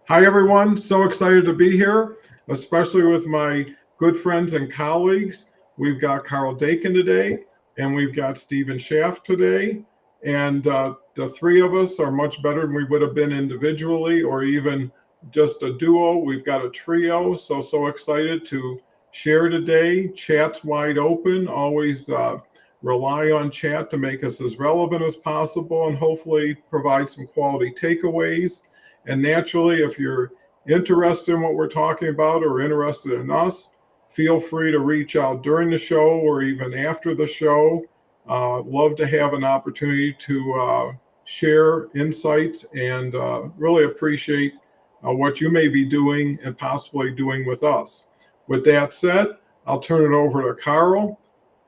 Hi, everyone. So excited to be here, especially with my good friends and colleagues. We've got Karl Dakin today, and we've got Stephen Schaff today. And the three of us are much better than we would have been individually or even just a duo. We've got a trio. So excited to share today. Chat's wide open. Always rely on chat to make us as relevant as possible and hopefully provide some quality takeaways. And naturally, if you're interested in what we're talking about or interested in us, feel free to reach out during the show or even after the show. Love to have an opportunity to share insights and really appreciate what you may be doing and possibly doing with us. With that said, I'll turn it over to Karl.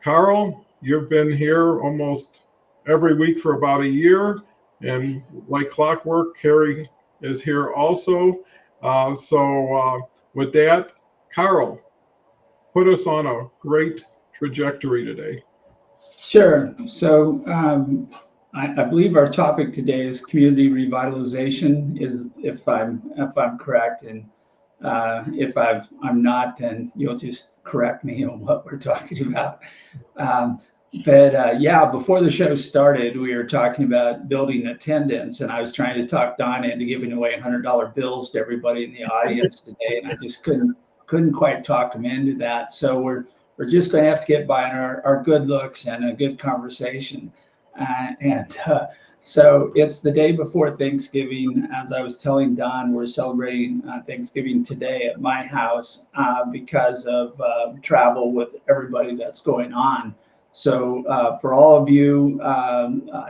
Karl, you've been here almost every week for about a year. And like clockwork, Carrie is here also. With that, Karl, put us on a great trajectory today. Sure. I believe our topic today is community revitalization. Is if I'm correct, and if I'm not, then you'll just correct me on what we're talking about. Um, but yeah, before the show started, we were talking about building attendance, and I was trying to talk Don into giving away $100 bills to everybody in the audience today, and I just couldn't quite talk him into that. So we're just going to have to get by on our good looks and a good conversation. So it's the day before Thanksgiving. As I was telling Don, we're celebrating Thanksgiving today at my house because of travel with everybody that's going on. So for all of you,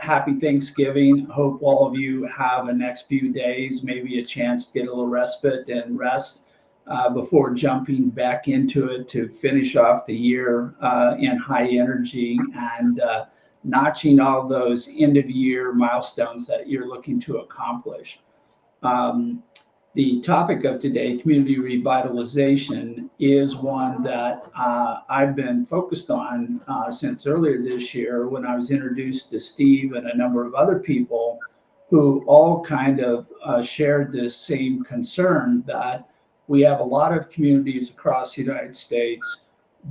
happy Thanksgiving. Hope all of you have a next few days, maybe a chance to get a little respite and rest before jumping back into it to finish off the year in high energy and notching all those end of year milestones that you're looking to accomplish. Um, the topic of today, community revitalization, is one that I've been focused on since earlier this year when I was introduced to Steve and a number of other people who all kind of shared this same concern that we have a lot of communities across the United States.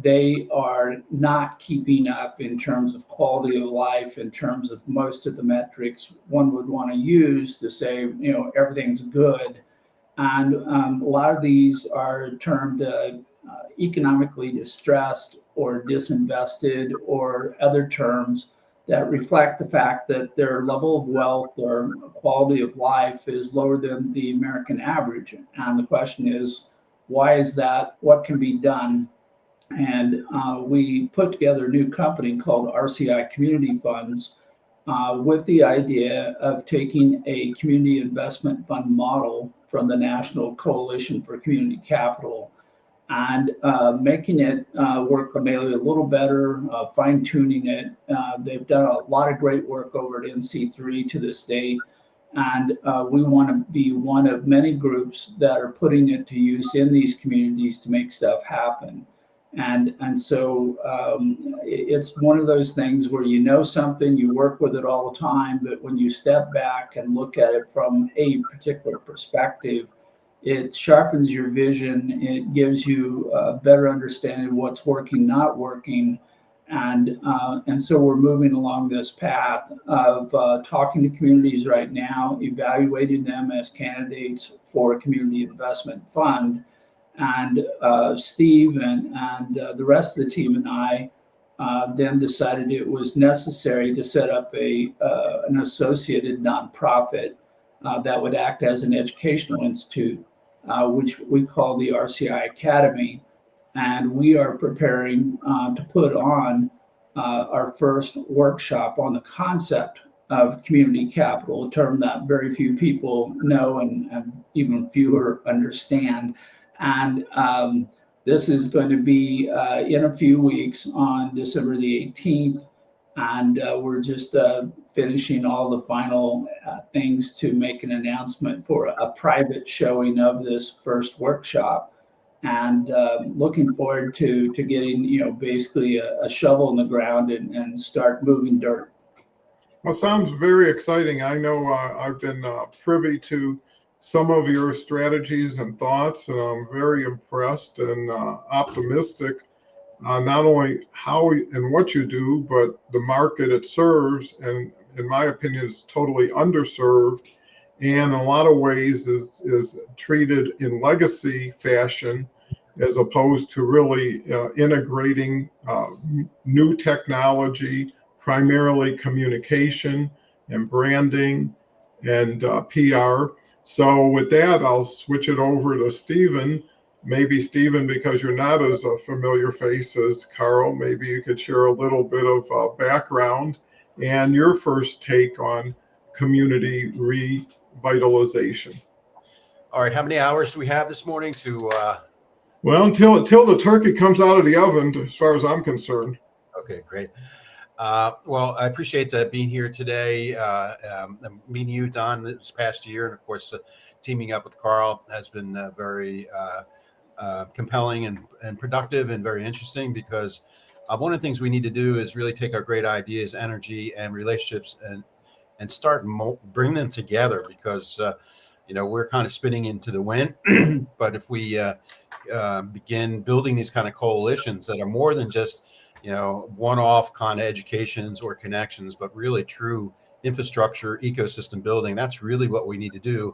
They are not keeping up in terms of quality of life, in terms of most of the metrics one would want to use to say, everything's good. And a lot of these are termed economically distressed or disinvested or other terms that reflect the fact that their level of wealth or quality of life is lower than the American average. And the question is, why is that? What can be done? And we put together a new company called RCI Community Funds with the idea of taking a community investment fund model from the National Coalition for Community Capital and making it work maybe a little better, fine tuning it. They've done a lot of great work over at NC3 to this date. And we want to be one of many groups that are putting it to use in these communities to make stuff happen. And so it's one of those things where something, you work with it all the time, but when you step back and look at it from a particular perspective, it sharpens your vision. It gives you a better understanding of what's working, not working. And so we're moving along this path of talking to communities right now, evaluating them as candidates for a community investment fund. And Steve and the rest of the team and I then decided it was necessary to set up an associated nonprofit that would act as an educational institute, which we call the RCI Academy. And we are preparing to put on our first workshop on the concept of community capital, a term that very few people know and even fewer understand. And this is going to be in a few weeks on December the 18th. And we're just finishing all the final things to make an announcement for a private showing of this first workshop. And looking forward to getting, basically a shovel in the ground and start moving dirt. Well, sounds very exciting. I know I've been privy to some of your strategies and thoughts, and I'm very impressed and optimistic, not only how and what you do, but the market it serves, and in my opinion, is totally underserved, and in a lot of ways is treated in legacy fashion, as opposed to really integrating new technology, primarily communication and branding and PR. So with that, I'll switch it over to Stephen. Maybe Stephen, because you're not as a familiar face as Karl, maybe you could share a little bit of background and your first take on community revitalization. All right, how many hours do we have this morning to? Well, until the turkey comes out of the oven, as far as I'm concerned. Okay, great. Well, I appreciate being here today. Meeting you, Don, this past year, and of course, teaming up with Karl has been very compelling and productive and very interesting, because one of the things we need to do is really take our great ideas, energy, and relationships and start bring them together, because we're kind of spinning into the wind. But if we begin building these kind of coalitions that are more than just one-off kind of educations or connections, but really true infrastructure ecosystem building, that's really what we need to do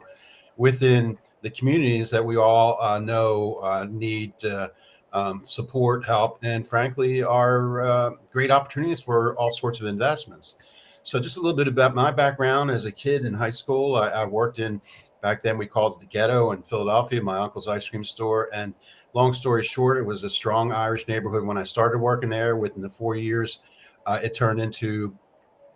within the communities that we all know need support, help, and frankly are great opportunities for all sorts of investments. So just a little bit about my background. As a kid in high school, I worked in, back then we called it the ghetto in Philadelphia, my uncle's ice cream store. And long story short, it was a strong Irish neighborhood when I started working there. Within the 4 years, it turned into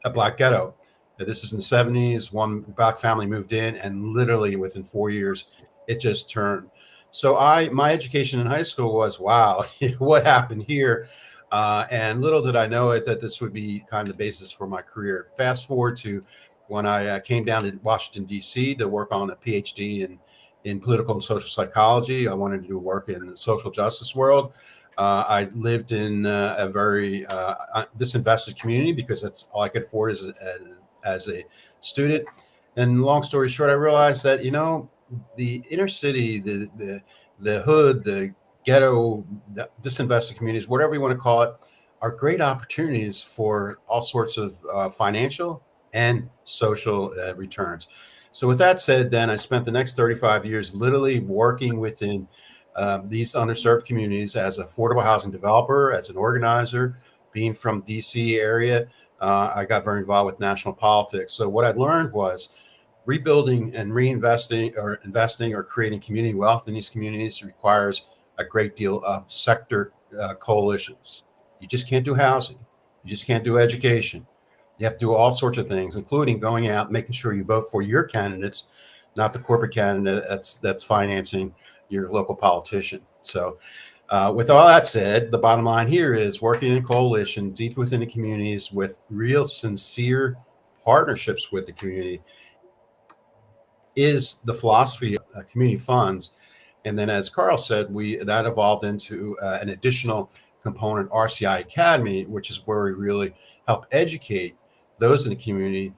a black ghetto. This is in the 70s. One black family moved in, and literally within 4 years, it just turned. So my education in high school was, wow, what happened here? And little did I know it that this would be kind of the basis for my career. Fast forward to when I came down to Washington, D.C. to work on a PhD in political and social psychology. I wanted to do work in the social justice world. I lived in a very disinvested community because that's all I could afford as a student. And long story short, I realized that, the inner city, the hood, the ghetto, the disinvested communities, whatever you want to call it, are great opportunities for all sorts of financial and social returns. So with that said, then I spent the next 35 years literally working within these underserved communities as an affordable housing developer, as an organizer. Being from DC area, I got very involved with national politics. So what I learned was rebuilding and reinvesting or investing or creating community wealth in these communities requires a great deal of sector coalitions. You just can't do housing. You just can't do education. You have to do all sorts of things, including going out and making sure you vote for your candidates, not the corporate candidate that's financing your local politician. So with all that said, the bottom line here is working in coalition deep within the communities with real sincere partnerships with the community is the philosophy of community funds. And then, as Karl said, that evolved into an additional component, RCI Academy, which is where we really help educate those in the community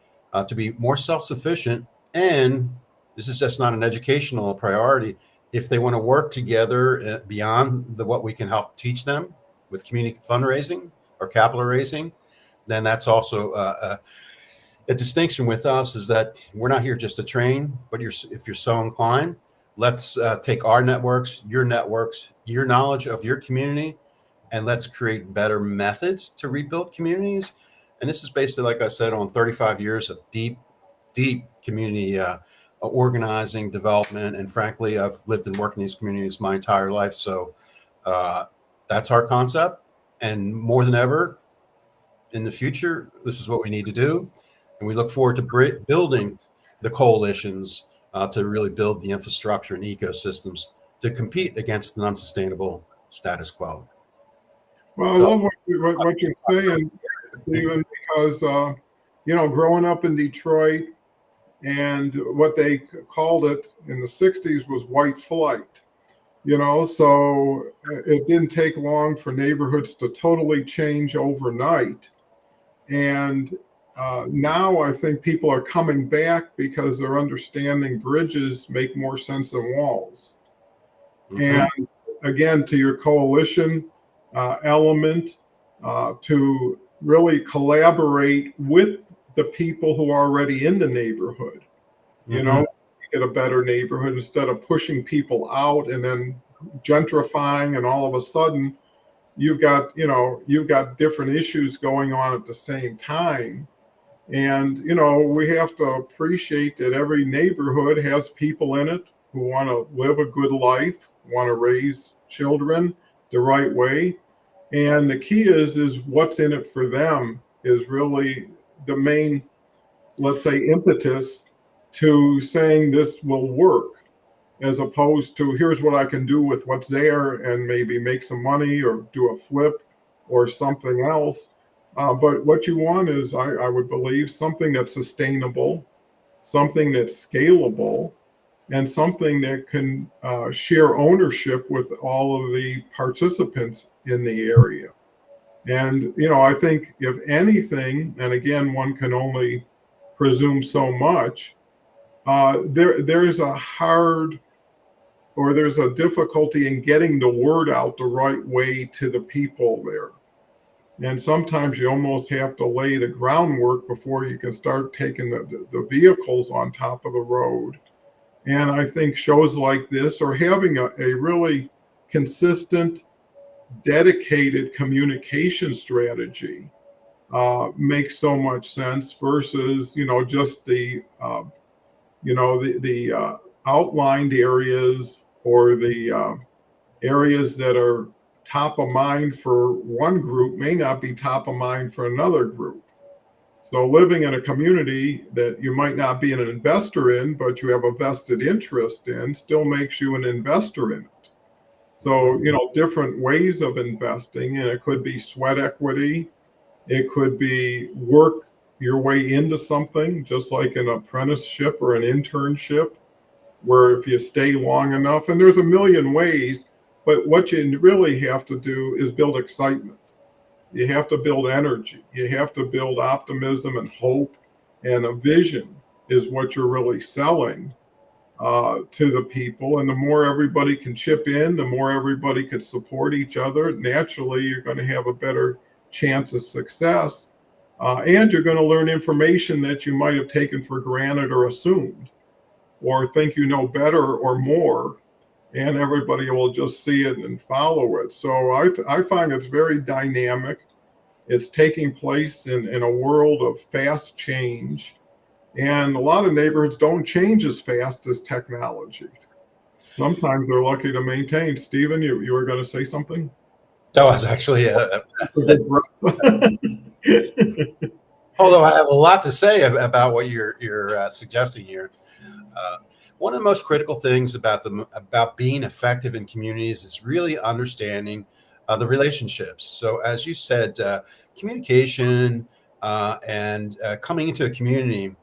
to be more self-sufficient. And this is just not an educational priority. If they want to work together beyond what we can help teach them with community fundraising or capital raising, then that's also a distinction with us, is that we're not here just to train, but if you're so inclined, let's take our networks, your knowledge of your community, and let's create better methods to rebuild communities. And this is based, like I said, on 35 years of deep community organizing, development. And frankly, I've lived and worked in these communities my entire life. So that's our concept. And more than ever in the future, this is what we need to do. And we look forward to building the coalitions to really build the infrastructure and ecosystems to compete against an unsustainable status quo. Well, I love what you're saying, Stephen, because, growing up in Detroit, and what they called it in the 60s was white flight, so it didn't take long for neighborhoods to totally change overnight. And now I think people are coming back because they're understanding bridges make more sense than walls. Mhm. And again, to your coalition element, to really collaborate with the people who are already in the neighborhood, you know, get a better neighborhood instead of pushing people out and then gentrifying, and all of a sudden you've got different issues going on at the same time. And we have to appreciate that every neighborhood has people in it who want to live a good life, want to raise children the right way. And the key is what's in it for them is really the main, let's say, impetus to saying this will work, as opposed to here's what I can do with what's there and maybe make some money or do a flip or something else. But what you want is, I would believe, something that's sustainable, something that's scalable, and something that can share ownership with all of the participants in the area. And, I think if anything, and again, one can only presume so much, there's a hard or there's a difficulty in getting the word out the right way to the people there. And sometimes you almost have to lay the groundwork before you can start taking the vehicles on top of the road. And I think shows like this, or having a really consistent, dedicated communication strategy, makes so much sense versus, just the outlined areas, or the areas that are top of mind for one group may not be top of mind for another group. So living in a community that you might not be an investor in, but you have a vested interest in, still makes you an investor in it. So, different ways of investing, and it could be sweat equity. It could be work your way into something, just like an apprenticeship or an internship, where if you stay long enough, and there's a million ways, but what you really have to do is build excitement. You have to build energy. You have to build optimism and hope, and a vision is what you're really selling to the people. And the more everybody can chip in, the more everybody can support each other, naturally, you're going to have a better chance of success. And you're going to learn information that you might have taken for granted or assumed, or think you know better or more, and everybody will just see it and follow it. So I find it's very dynamic. It's taking place in a world of fast change, and a lot of neighborhoods don't change as fast as technology. Sometimes they're lucky to maintain. Stephen, you were going to say something? That was actually That's a good breath. although I have a lot to say about what you're suggesting here. One of the most critical things about being effective in communities is really understanding the relationships. So, as you said, communication and coming into a community,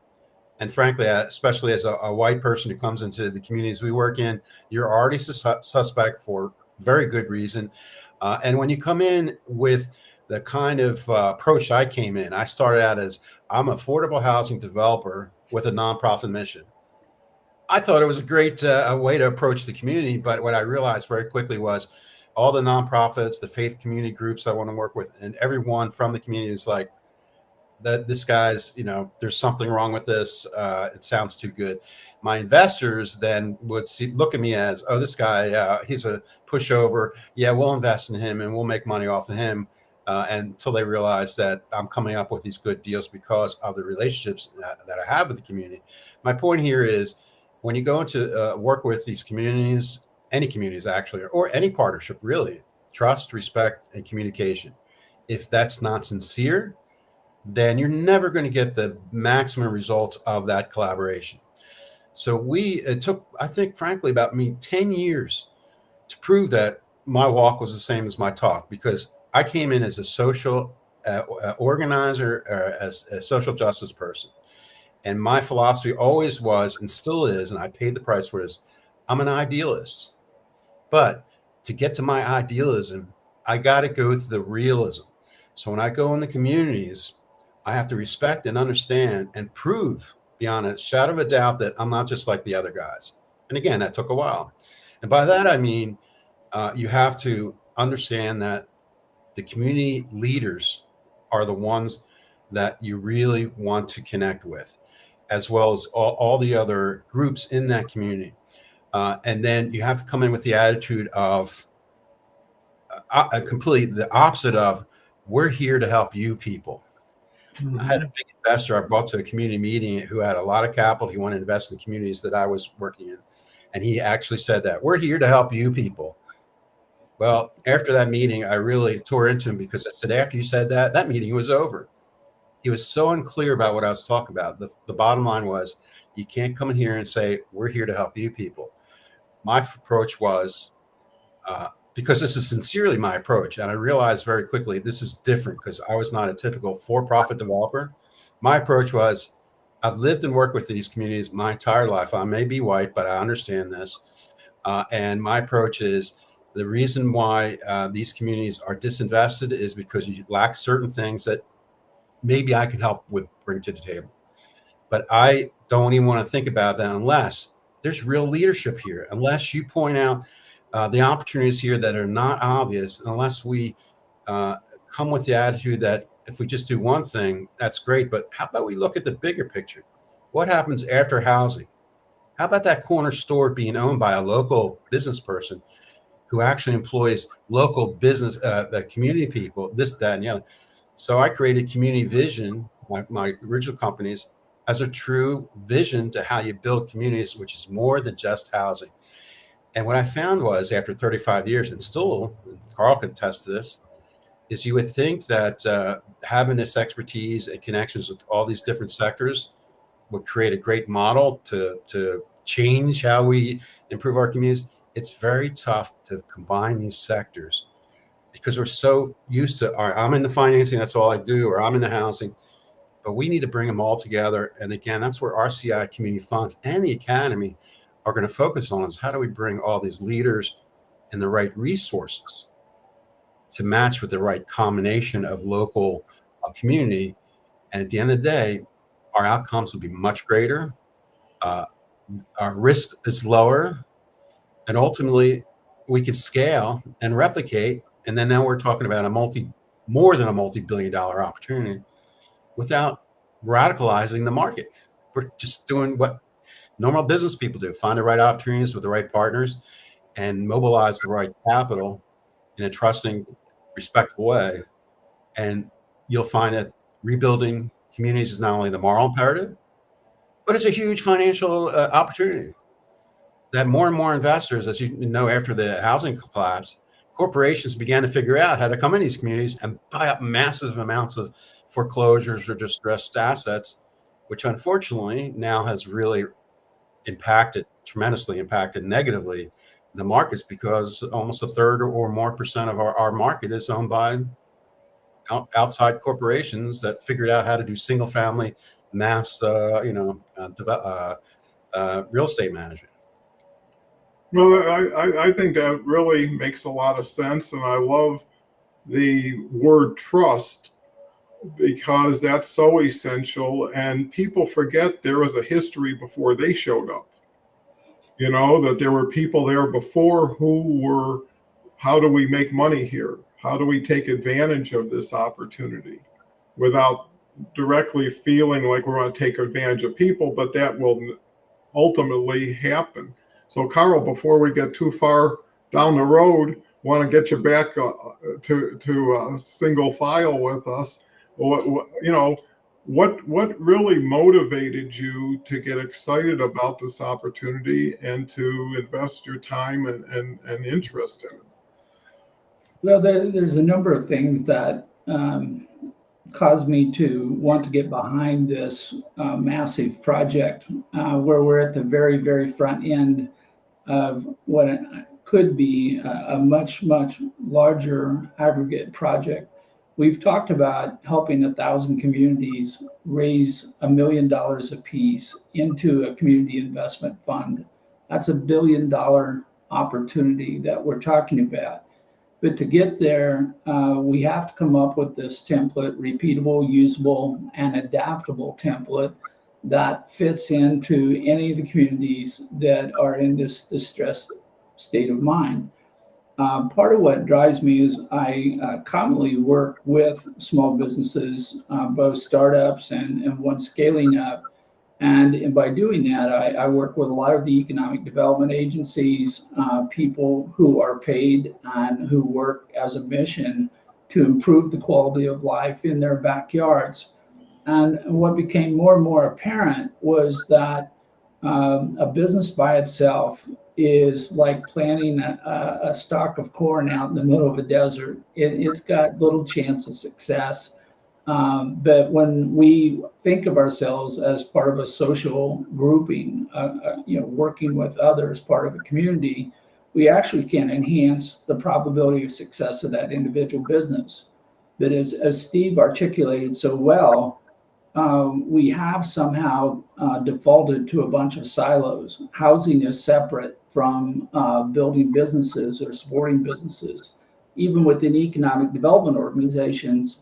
and frankly, especially as a white person who comes into the communities we work in, you're already suspect for very good reason. And when you come in with the kind of approach I came in, I started out as I'm an affordable housing developer with a nonprofit mission. I thought it was a great way to approach the community, but what I realized very quickly was all the nonprofits, the faith community groups I want to work with, and everyone from the community is like, that this guy's, there's something wrong with this. It sounds too good. My investors then would look at me as, oh, this guy, he's a pushover. Yeah, we'll invest in him and we'll make money off of him. Until they realize that I'm coming up with these good deals because of the relationships that I have with the community. My point here is, when you go into work with these communities, any communities actually, or any partnership really, trust, respect, and communication. If that's not sincere, then you're never going to get the maximum results of that collaboration. So it took, I think, frankly, about me 10 years to prove that my walk was the same as my talk, because I came in as a social organizer, as a social justice person. And my philosophy always was, and still is, and I paid the price for this, I'm an idealist. But to get to my idealism, I got to go through the realism. So when I go in the communities, I have to respect and understand and prove beyond a shadow of a doubt that I'm not just like the other guys. And again, that took a while. And by that, I mean, you have to understand that the community leaders are the ones that you really want to connect with, as well as all the other groups in that community. And then you have to come in with the attitude of completely the opposite of, we're here to help you people. I had a big investor I brought to a community meeting who had a lot of capital. He wanted to invest in the communities that I was working in. And he actually said that, we're here to help you people. Well, after that meeting, I really tore into him because I said, after you said that, that meeting was over. He was so unclear about what I was talking about. The bottom line was, you can't come in here and say, we're here to help you people. My approach was, because this is sincerely my approach, and I realized very quickly this is different because I was not a typical for-profit developer. My approach was, I've lived and worked with these communities my entire life. I may be white, but I understand this. And my approach is, the reason why these communities are disinvested is because you lack certain things that maybe I can help with, bring to the table. But I don't even want to think about that unless there's real leadership here, unless you point out the opportunities here that are not obvious, unless we come with the attitude that if we just do one thing, that's great. But how about we look at the bigger picture? What happens after housing? How about that corner store being owned by a local business person who actually employs local business, the community people, this, that, and the other? So I created Community Vision, my original companies, as a true vision to how you build communities, which is more than just housing. And what I found was, after 35 years, and still, Karl can attest to this, is you would think that having this expertise and connections with all these different sectors would create a great model to change how we improve our communities. It's very tough to combine these sectors because we're so used to, I'm in the financing, that's all I do, or I'm in the housing, but we need to bring them all together. And again, that's where RCI Community Funds and the Academy are going to focus on, is how do we bring all these leaders and the right resources to match with the right combination of local community. And at the end of the day, our outcomes will be much greater. Our risk is lower. And ultimately, we can scale and replicate. And then now we're talking about more than a multi-billion-dollar opportunity without radicalizing the market. We're just doing what normal business people do: find the right opportunities with the right partners and mobilize the right capital in a trusting, respectful way. And you'll find that rebuilding communities is not only the moral imperative, but it's a huge financial opportunity. That more and more investors, as you know, after the housing collapse, corporations began to figure out how to come in these communities and buy up massive amounts of foreclosures or distressed assets, which unfortunately now has really tremendously impacted negatively the markets, because almost a third or more percent of our market is owned by outside corporations that figured out how to do single family mass, real estate management. Well, I think that really makes a lot of sense. And I love the word trust, because that's so essential. And people forget there was a history before they showed up. You know, that there were people there before who were, how do we make money here? How do we take advantage of this opportunity without directly feeling like we're going to take advantage of people, but that will ultimately happen. So, Karl, before we get too far down the road, want to get you back to single file with us. What really motivated you to get excited about this opportunity and to invest your time and interest in it? Well, there's a number of things that caused me to want to get behind this massive project, where we're at the very, very front end of what could be a much, much larger aggregate project. We've talked about helping 1,000 communities raise $1 million apiece into a community investment fund. That's $1 billion opportunity that we're talking about. But to get there, we have to come up with this template, repeatable, usable, and adaptable template that fits into any of the communities that are in this distressed state of mind. Part of what drives me is I commonly work with small businesses, both startups and ones scaling up. And by doing that, I work with a lot of the economic development agencies, people who are paid and who work as a mission to improve the quality of life in their backyards. And what became more and more apparent was that a business by itself is like planting a stalk of corn out in the middle of a desert. It's got little chance of success. But when we think of ourselves as part of a social grouping, working with others, part of a community, we actually can enhance the probability of success of that individual business. But as Steve articulated so well, we have somehow defaulted to a bunch of silos. Housing is separate from building businesses or supporting businesses. Even within economic development organizations,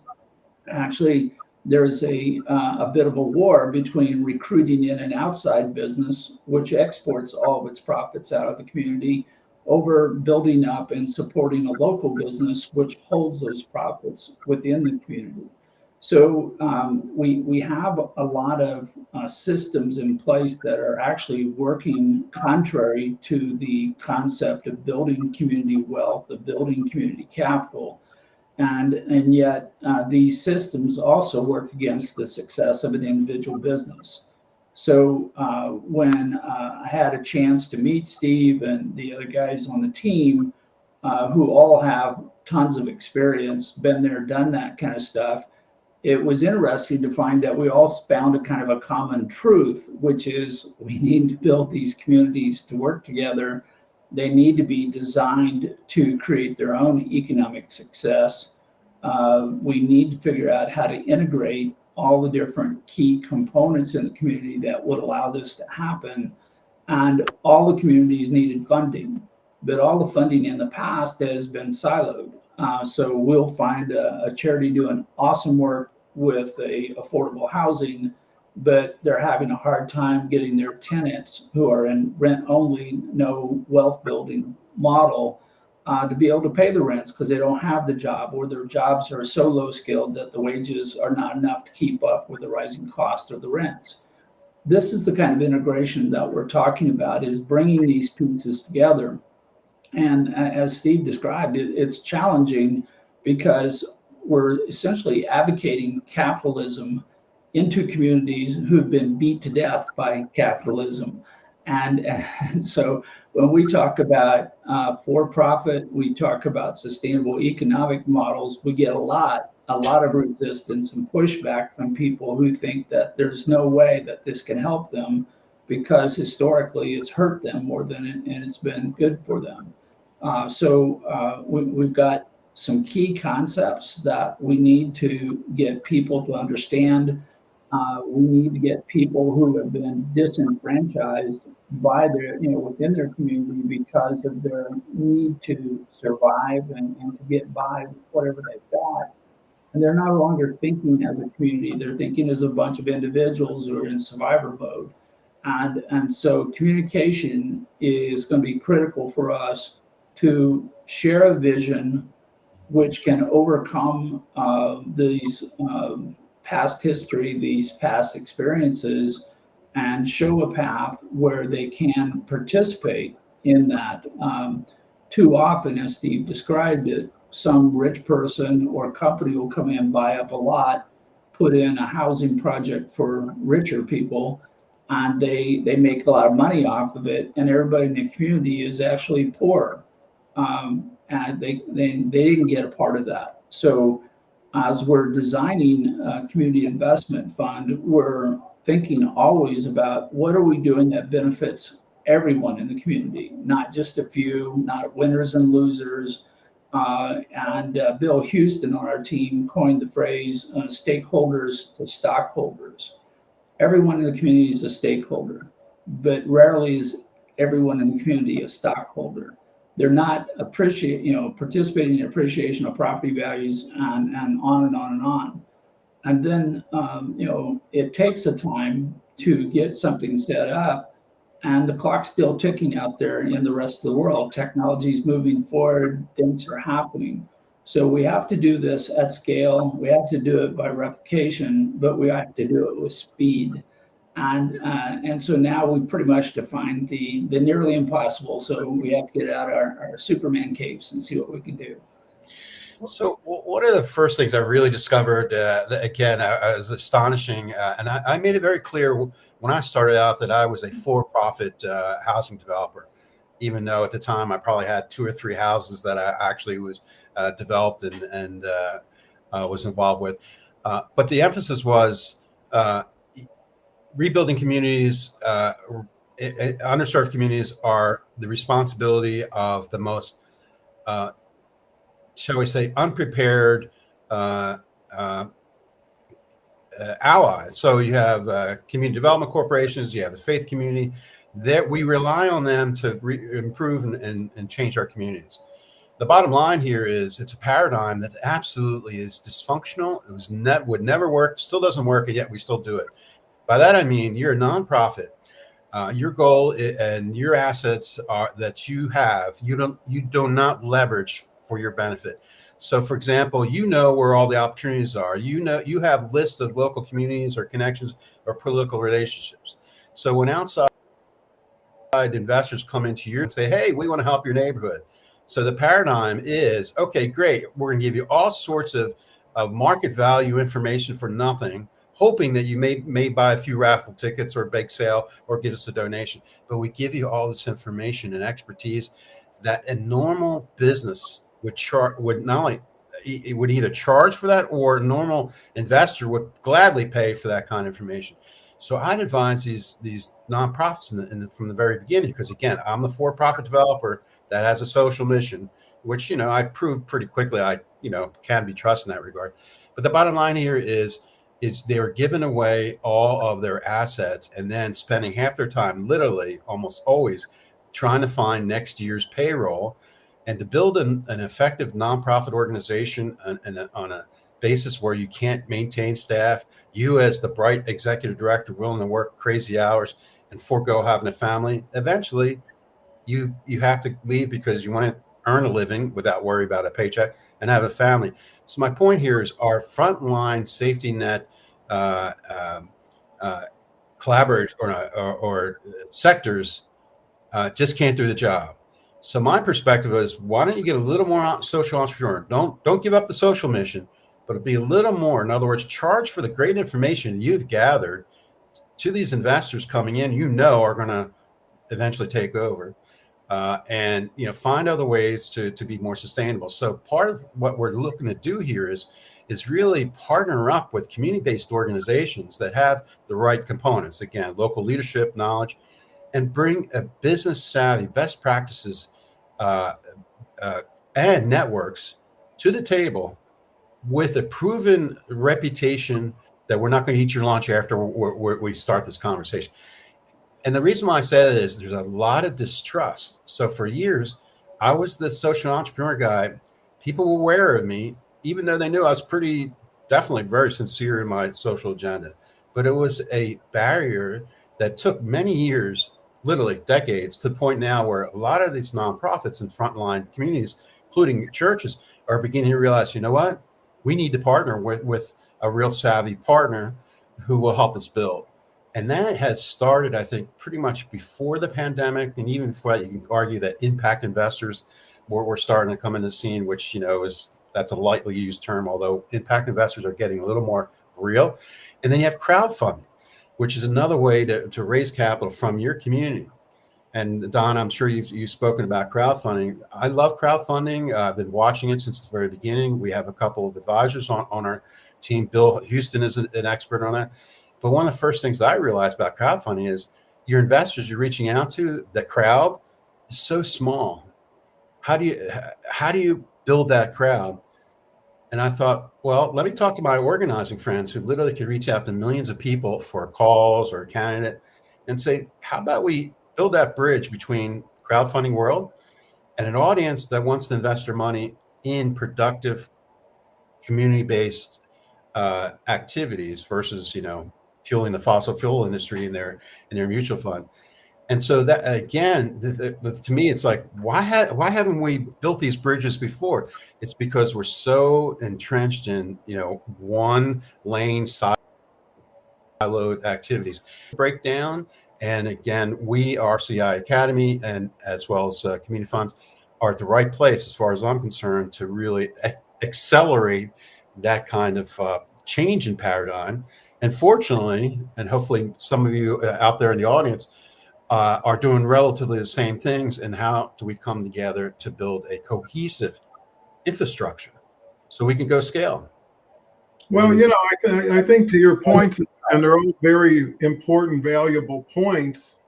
actually, there's a bit of a war between recruiting in and outside business, which exports all of its profits out of the community, over building up and supporting a local business, which holds those profits within the community. So we have a lot of systems in place that are actually working contrary to the concept of building community wealth, of building community capital. And yet these systems also work against the success of an individual business. So when I had a chance to meet Steve and the other guys on the team, who all have tons of experience, been there, done that kind of stuff, it was interesting to find that we all found a kind of a common truth, which is we need to build these communities to work together. They need to be designed to create their own economic success. We need to figure out how to integrate all the different key components in the community that would allow this to happen. And all the communities needed funding, but all the funding in the past has been siloed. So we'll find a charity doing awesome work with affordable housing, but they're having a hard time getting their tenants who are in rent only, no wealth building model, to be able to pay the rents because they don't have the job, or their jobs are so low skilled that the wages are not enough to keep up with the rising cost of the rents. This is the kind of integration that we're talking about, is bringing these pieces together. And as Steve described, it's challenging because we're essentially advocating capitalism into communities who've been beat to death by capitalism. And so when we talk about for-profit, we talk about sustainable economic models, we get a lot of resistance and pushback from people who think that there's no way that this can help them because historically it's hurt them more than and it's been good for them. We've got some key concepts that we need to get people to understand. We need to get people who have been disenfranchised by within their community because of their need to survive and to get by with whatever they've got. And they're no longer thinking as a community, they're thinking as a bunch of individuals who are in survivor mode. And so communication is going to be critical for us to share a vision which can overcome these past history, these past experiences, and show a path where they can participate in that. Too often, as Steve described it, some rich person or company will come in, buy up a lot, put in a housing project for richer people, and they make a lot of money off of it, and everybody in the community is actually poor. And they didn't get a part of that. So as we're designing a community investment fund, we're thinking always about what are we doing that benefits everyone in the community, not just a few, not winners and losers. Bill Houston on our team coined the phrase stakeholders to stockholders. Everyone in the community is a stakeholder, but rarely is everyone in the community a stockholder. they're not participating in appreciation of property values and on and on and on. And then, it takes a time to get something set up, and the clock's still ticking out there in the rest of the world. Technology's moving forward, things are happening. So we have to do this at scale. We have to do it by replication, but we have to do it with speed. And so now we pretty much defined the nearly impossible. So we have to get out our Superman capes and see what we can do. So one of the first things I really discovered, that, again, was astonishing, and I made it very clear when I started out that I was a for-profit housing developer, even though at the time I probably had 2 or 3 houses that I actually was developed and was involved with. But the emphasis was rebuilding communities, underserved communities are the responsibility of the most shall we say, unprepared allies. So you have community development corporations, you have the faith community, that we rely on them to improve and change our communities. The bottom line here is it's a paradigm that absolutely is dysfunctional. It would never work, still doesn't work, and yet we still do it. By that I mean you're a nonprofit. Your goal and your assets are that you have, you do not leverage for your benefit. So, for example, where all the opportunities are. You have lists of local communities or connections or political relationships. So when outside investors come into you and say, hey, we want to help your neighborhood. So the paradigm is, okay, great. We're going to give you all sorts of market value information for nothing, hoping that you may buy a few raffle tickets or a bake sale or give us a donation. But we give you all this information and expertise that a normal business would not only it would either charge for that, or a normal investor would gladly pay for that kind of information. So I'd advise these nonprofits from the very beginning, because again, I'm the for-profit developer that has a social mission, which I proved pretty quickly I can be trusted in that regard. But the bottom line here is they're giving away all of their assets and then spending half their time, literally almost always, trying to find next year's payroll. And to build an effective nonprofit organization on a basis where you can't maintain staff, you as the bright executive director willing to work crazy hours and forego having a family, eventually you have to leave because you want to earn a living without worry about a paycheck and have a family. So my point here is our frontline safety net collaborators or sectors just can't do the job. So my perspective is, why don't you get a little more social entrepreneur? Don't give up the social mission, but be a little more. In other words, charge for the great information you've gathered to these investors coming in, are going to eventually take over, and find other ways to be more sustainable. So part of what we're looking to do here is really partner up with community-based organizations that have the right components. Again, local leadership, knowledge, and bring a business savvy, best practices, and networks to the table with a proven reputation that we're not going to eat your lunch after we start this conversation. And the reason why I say that is there's a lot of distrust. So for years, I was the social entrepreneur guy. People were aware of me, even though they knew I was definitely very sincere in my social agenda. But it was a barrier that took many years, literally decades, to the point now where a lot of these nonprofits and frontline communities, including churches, are beginning to realize, what? We need to partner with a real savvy partner who will help us build. And that has started, I think, pretty much before the pandemic. And even before that, you can argue that impact investors were starting to come into the scene, which, that's a lightly used term, although impact investors are getting a little more real. And then you have crowdfunding, which is another way to raise capital from your community. And Don, I'm sure you've spoken about crowdfunding. I love crowdfunding. I've been watching it since the very beginning. We have a couple of advisors on our team. Bill Houston is an expert on that. But one of the first things I realized about crowdfunding is your investors you're reaching out to, the crowd is so small. How do you build that crowd? And I thought, well, let me talk to my organizing friends who literally could reach out to millions of people for calls or a candidate and say, how about we build that bridge between crowdfunding world and an audience that wants to invest their money in productive community-based activities versus, fueling the fossil fuel industry in their mutual fund. And so that, again, to me, it's like, why haven't we built these bridges before? It's because we're so entrenched in, one lane siloed activities. Break down. And again, we, RCI Academy, and as well as community funds, are at the right place, as far as I'm concerned, to really accelerate that kind of change in paradigm. And fortunately, and hopefully some of you out there in the audience are doing relatively the same things. And how do we come together to build a cohesive infrastructure so we can go scale? Well, I think to your points, and they're all very important, valuable points.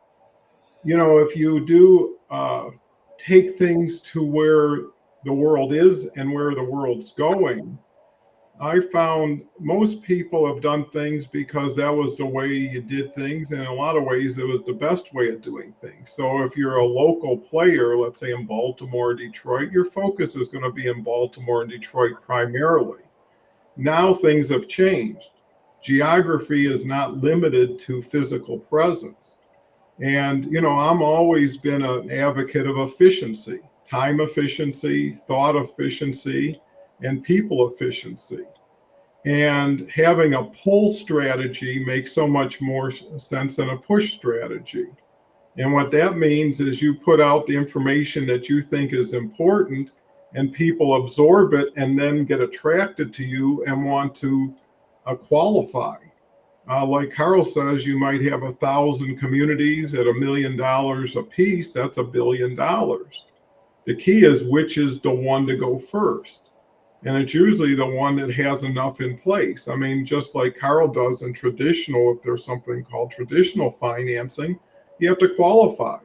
If you do take things to where the world is and where the world's going, I found most people have done things because that was the way you did things. And in a lot of ways, it was the best way of doing things. So if you're a local player, let's say in Baltimore or Detroit, your focus is going to be in Baltimore and Detroit primarily. Now things have changed. Geography is not limited to physical presence. And, I'm always been an advocate of efficiency, time efficiency, thought efficiency, and people efficiency. And having a pull strategy makes so much more sense than a push strategy. And what that means is you put out the information that you think is important, and people absorb it and then get attracted to you and want to qualify. Like Karl says, you might have 1,000 communities at $1 million a piece. That's $1 billion. The key is which is the one to go first. And it's usually the one that has enough in place. I mean, just like Karl does in traditional, if there's something called traditional financing, you have to qualify,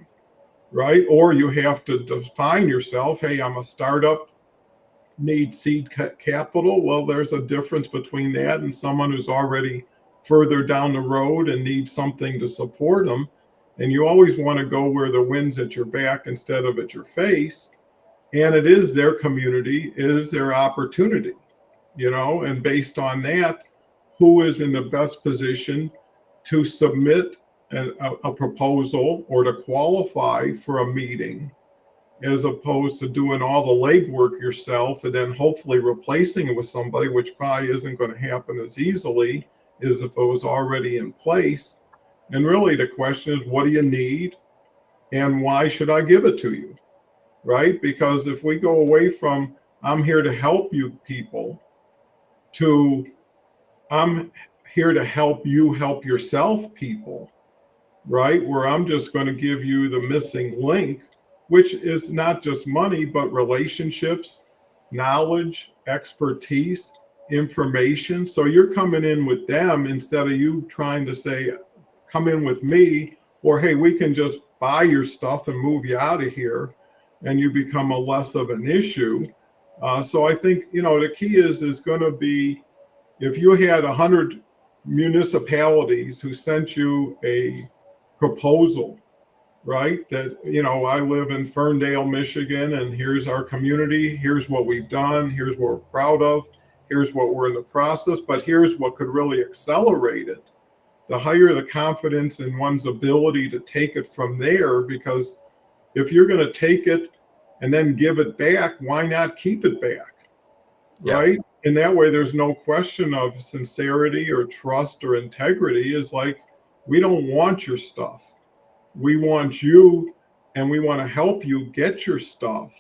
right? Or you have to define yourself. Hey, I'm a startup, need seed capital. Well, there's a difference between that and someone who's already further down the road and needs something to support them. And you always want to go where the wind's at your back instead of at your face. And it is their community, it is their opportunity, and based on that, who is in the best position to submit a proposal or to qualify for a meeting, as opposed to doing all the legwork yourself and then hopefully replacing it with somebody, which probably isn't going to happen as easily as if it was already in place. And really the question is, what do you need and why should I give it to you? Right? Because if we go away from I'm here to help you people to I'm here to help you help yourself people, right? Where I'm just going to give you the missing link, which is not just money, but relationships, knowledge, expertise, information. So you're coming in with them instead of you trying to say, come in with me, or hey, we can just buy your stuff and move you out of here. And you become a less of an issue. So I think, the key is going to be, if you had 100 municipalities who sent you a proposal, right? That, I live in Ferndale, Michigan, and here's our community. Here's what we've done. Here's what we're proud of. Here's what we're in the process, but here's what could really accelerate it. The higher the confidence in one's ability to take it from there, because if you're going to take it and then give it back, why not keep it back? Yeah. Right? And that way there's no question of sincerity or trust or integrity. Is like, we don't want your stuff. We want you, and we want to help you get your stuff.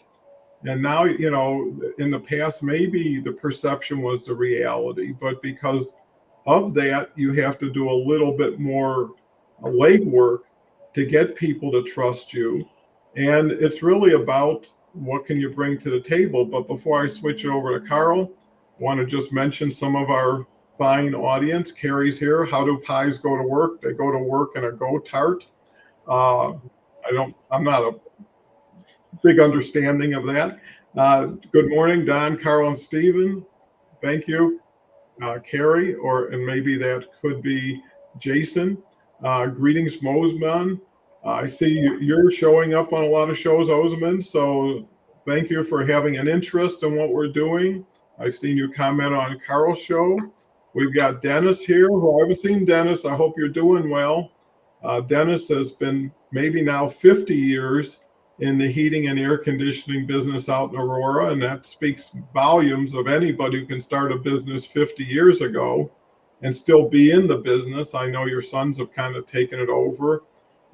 And now, in the past, maybe the perception was the reality, but because of that, you have to do a little bit more legwork to get people to trust you. And it's really about what can you bring to the table. But before I switch it over to Karl, I want to just mention some of our fine audience. Carrie's here. How do pies go to work? They go to work in a go-tart. I'm not a big understanding of that. Good morning, Don, Karl, and Stephen. Thank you. Carrie, and maybe that could be Jason. Greetings, Mosman. I see you're showing up on a lot of shows, Osman. So thank you for having an interest in what we're doing. I've seen you comment on Karl's show. We've got Dennis here, who I haven't seen. Dennis, I hope you're doing well. Dennis has been maybe now 50 years in the heating and air conditioning business out in Aurora, and that speaks volumes of anybody who can start a business 50 years ago and still be in the business. I know your sons have kind of taken it over,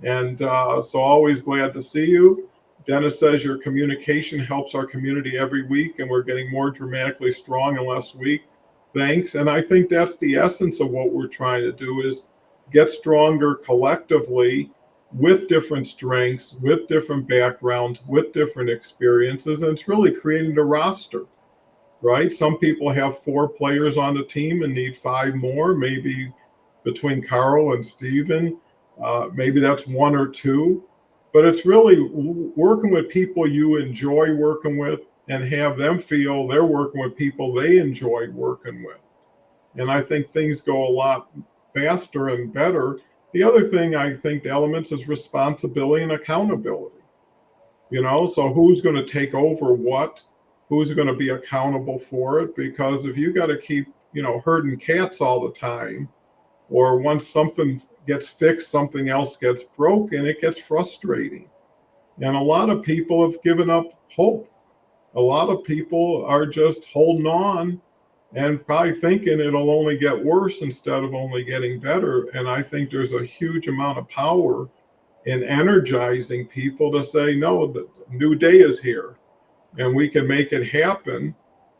and so always glad to see you. Dennis says your communication helps our community every week, and we're getting more dramatically strong and less weak. Thanks. And I think that's the essence of what we're trying to do, is get stronger collectively with different strengths, with different backgrounds, with different experiences. And it's really creating a roster, right? Some people have 4 players on the team and need 5 more, maybe between Karl and Stephen. Maybe that's 1 or 2. But it's really working with people you enjoy working with and have them feel they're working with people they enjoy working with. And I think things go a lot faster and better. The other thing I think the elements is responsibility and accountability. So who's going to take over what? Who's going to be accountable for it? Because if you got to keep, herding cats all the time, or once something gets fixed, something else gets broken, it gets frustrating. And a lot of people have given up hope. A lot of people are just holding on and probably thinking it'll only get worse instead of only getting better. And I think there's a huge amount of power in energizing people to say, no, the new day is here and we can make it happen.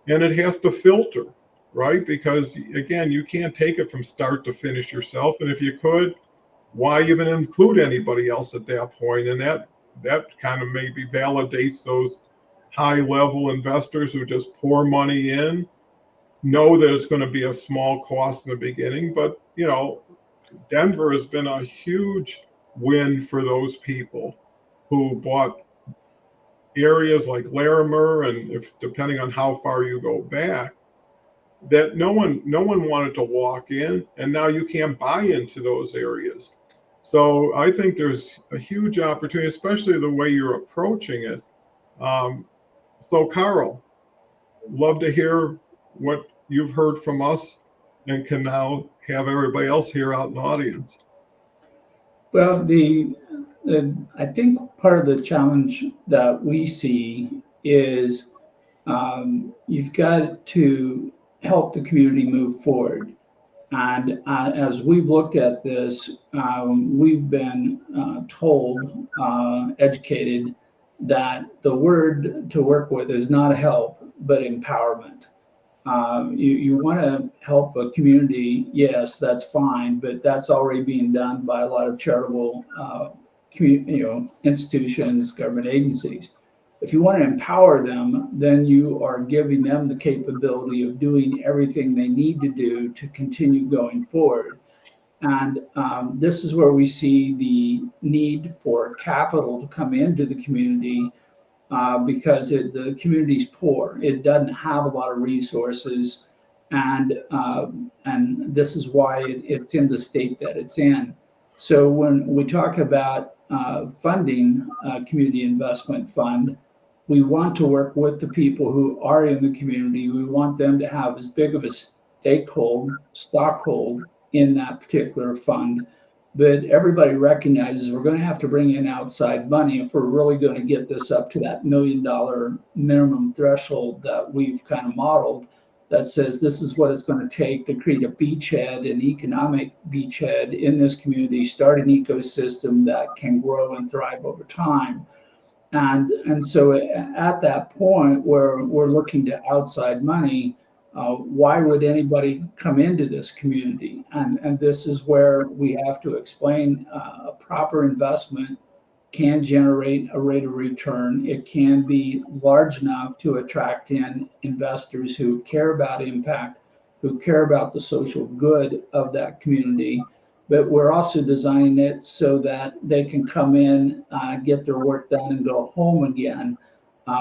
And it has to filter, right? Because again, you can't take it from start to finish yourself. And if you could, why even include anybody else at that point? And that kind of maybe validates those high level investors who just pour money in, know that it's going to be a small cost in the beginning. But, Denver has been a huge win for those people who bought areas like Larimer, and if depending on how far you go back, that no one wanted to walk in, and now you can't buy into those areas. So I think there's a huge opportunity, especially the way you're approaching it. So Karl, love to hear what you've heard from us and can now have everybody else here out in the audience. Well, I think part of the challenge that we see is you've got to help the community move forward. And as we've looked at this, we've been told, educated, that the word to work with is not help, but empowerment. You want to help a community, yes, that's fine, but that's already being done by a lot of charitable institutions, government agencies. If you want to empower them, then you are giving them the capability of doing everything they need to do to continue going forward. And this is where we see the need for capital to come into the community because the community's poor. It doesn't have a lot of resources, and this is why it's in the state that it's in. So when we talk about funding a community investment fund, we want to work with the people who are in the community. We want them to have as big of a stockhold in that particular fund. But everybody recognizes we're going to have to bring in outside money if we're really going to get this up to that $1 million minimum threshold that we've kind of modeled, that says this is what it's going to take to create a beachhead, an economic beachhead in this community, start an ecosystem that can grow and thrive over time. And so at that point where we're looking to outside money, why would anybody come into this community? And this is where we have to explain a proper investment can generate a rate of return. It can be large enough to attract in investors who care about impact, who care about the social good of that community. But we're also designing it so that they can come in, get their work done, and go home again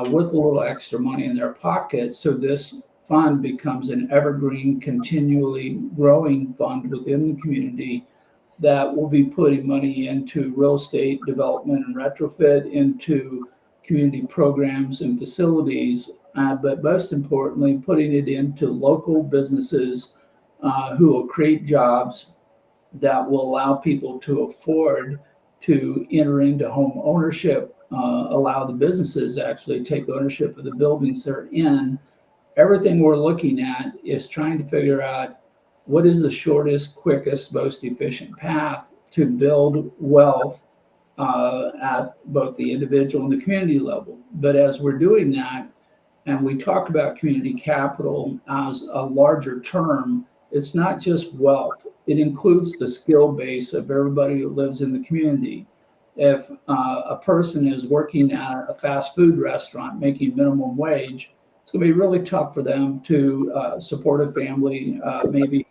with a little extra money in their pocket. So this fund becomes an evergreen, continually growing fund within the community that will be putting money into real estate development and retrofit, into community programs and facilities, but most importantly, putting it into local businesses who will create jobs that will allow people to afford to enter into home ownership, allow the businesses actually take ownership of the buildings they're in. Everything we're looking at is trying to figure out what is the shortest, quickest, most efficient path to build wealth at both the individual and the community level. But as we're doing that, and we talk about community capital as a larger term, it's not just wealth. It includes the skill base of everybody who lives in the community. If a person is working at a fast food restaurant making minimum wage, it's going to be really tough for them to support a family, maybe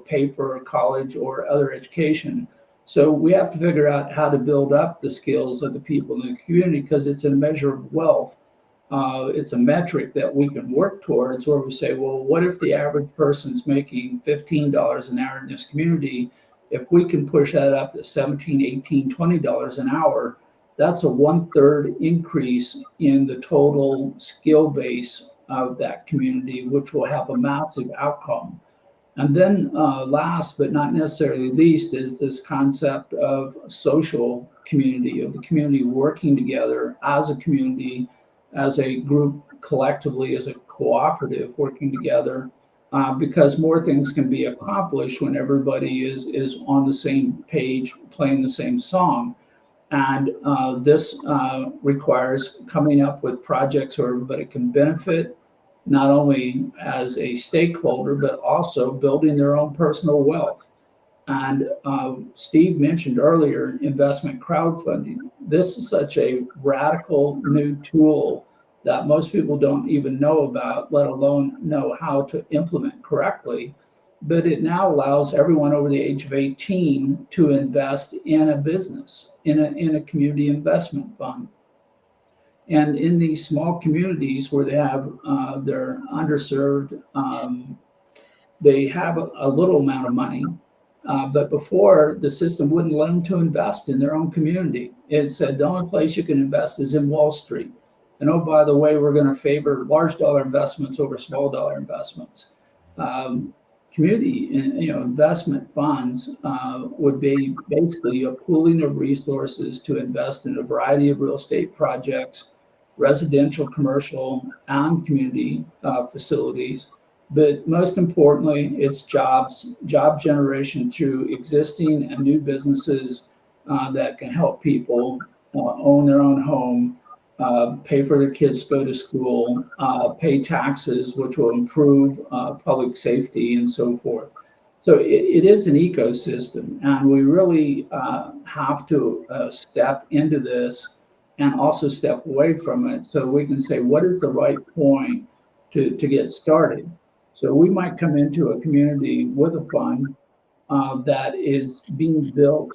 pay for college or other education. So we have to figure out how to build up the skills of the people in the community, because it's a measure of wealth. It's a metric that we can work towards, where we say, well, what if the average person's making $15 an hour in this community? If we can push that up to $17, $18, $20 an hour, that's a 1/3 increase in the total skill base of that community, which will have a massive outcome. And then last but not necessarily least is this concept of social community, of the community working together as a community, as a group, collectively, as a cooperative working together, because more things can be accomplished when everybody is on the same page, playing the same song. And this requires coming up with projects where everybody can benefit, not only as a stakeholder, but also building their own personal wealth. And Steve mentioned earlier investment crowdfunding. This is such a radical new tool that most people don't even know about, let alone know how to implement correctly. But it now allows everyone over the age of 18 to invest in a business, in a community investment fund. And in these small communities where they have they're underserved, they have a little amount of money. But before, the system wouldn't let them to invest in their own community. It said the only place you can invest is in Wall Street. And oh, by the way, we're going to favor large dollar investments over small dollar investments. Community investment funds would be basically a pooling of resources to invest in a variety of real estate projects, residential, commercial, and community facilities. But most importantly, it's job generation through existing and new businesses that can help people own their own home, pay for their kids to go to school, pay taxes, which will improve public safety and so forth. So it is an ecosystem, and we really have to step into this and also step away from it, so we can say, what is the right point to get started? So we might come into a community with a fund that is being built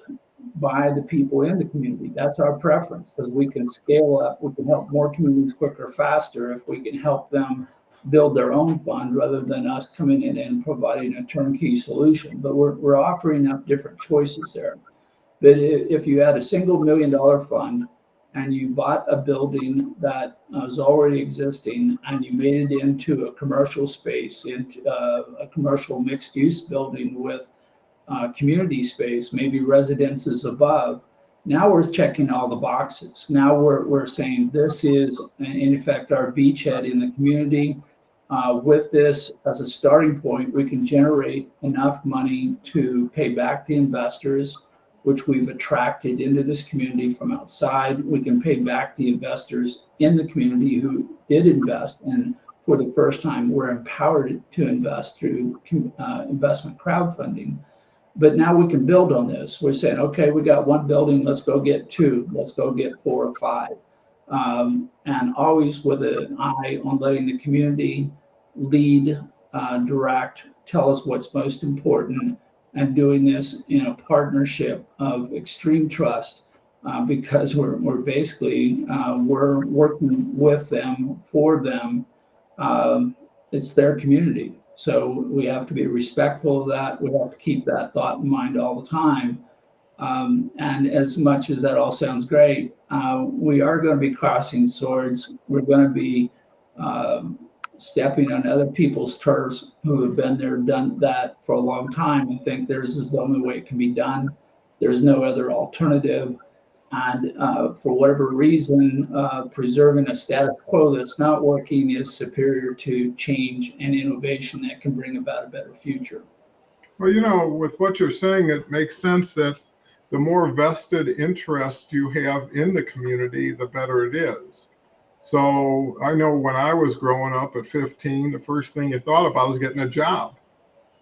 by the people in the community. That's our preference, because we can scale up, we can help more communities quicker, faster, if we can help them build their own fund rather than us coming in and providing a turnkey solution. But we're offering up different choices there. But if you had a single $1 million fund and you bought a building that was already existing and you made it into a commercial space, into a commercial mixed-use building with community space, maybe residences above, now we're checking all the boxes. Now we're saying this is, in effect, our beachhead in the community. With this as a starting point, we can generate enough money to pay back the investors, which we've attracted into this community from outside. We can pay back the investors in the community who did invest, and for the first time, we're empowered to invest through investment crowdfunding. But now we can build on this. We're saying, okay, we got one building, let's go get two, let's go get 4 or 5. And always with an eye on letting the community lead, direct, tell us what's most important, and doing this in a partnership of extreme trust, because we're basically, we're working with them, for them. It's their community. So we have to be respectful of that. We have to keep that thought in mind all the time. And as much as that all sounds great, we are going to be crossing swords. We're going to be stepping on other people's turfs who have been there, done that for a long time, and think theirs is the only way it can be done. There's no other alternative. And for whatever reason, preserving a status quo that's not working is superior to change and innovation that can bring about a better future. Well, with what you're saying, it makes sense that the more vested interest you have in the community, the better it is. So I know when I was growing up at 15, the first thing you thought about was getting a job.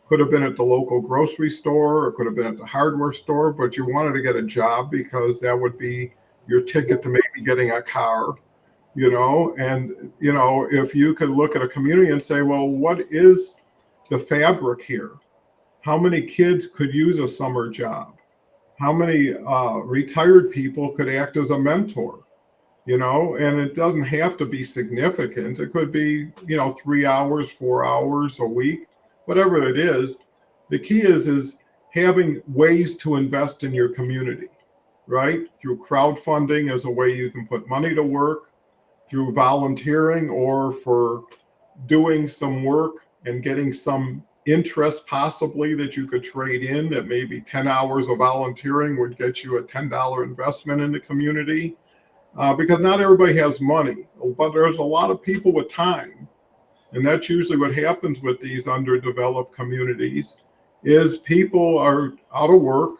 Could have been at the local grocery store or could have been at the hardware store, but you wanted to get a job because that would be your ticket to maybe getting a car, and, if you could look at a community and say, well, what is the fabric here? How many kids could use a summer job? How many retired people could act as a mentor? And it doesn't have to be significant. It could be, 3 hours, 4 hours a week, whatever it is. The key is having ways to invest in your community, right? Through crowdfunding as a way you can put money to work, through volunteering or for doing some work and getting some interest possibly that you could trade in, that maybe 10 hours of volunteering would get you a $10 investment in the community. Because not everybody has money, but there's a lot of people with time. And that's usually what happens with these underdeveloped communities is people are out of work.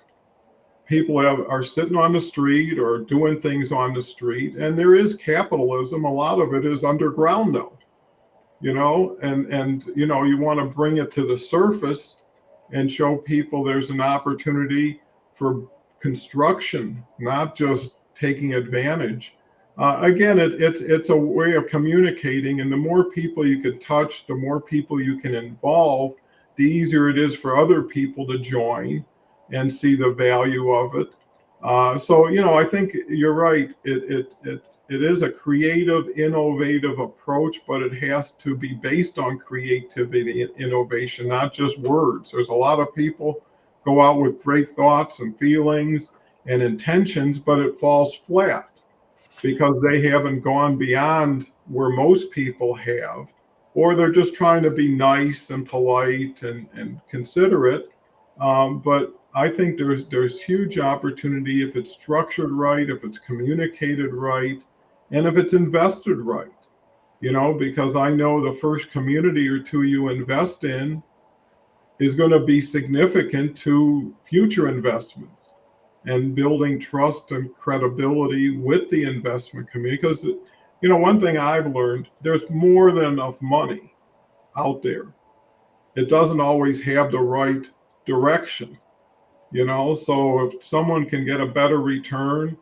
People are sitting on the street or doing things on the street. And there is capitalism. A lot of it is underground though, and you want to bring it to the surface and show people there's an opportunity for construction, not just taking advantage. Again, it's a way of communicating, and the more people you can touch, the more people you can involve, the easier it is for other people to join and see the value of it. So I think you're right. It is a creative, innovative approach, but it has to be based on creativity and innovation, not just words. There's a lot of people go out with great thoughts and feelings and intentions, but it falls flat because they haven't gone beyond where most people have, or they're just trying to be nice and polite and considerate. But I think there's huge opportunity if it's structured right, if it's communicated right, and if it's invested right. Because I know the first community or two you invest in is going to be significant to future investments and building trust and credibility with the investment community. Because, one thing I've learned, there's more than enough money out there. It doesn't always have the right direction, so if someone can get a better return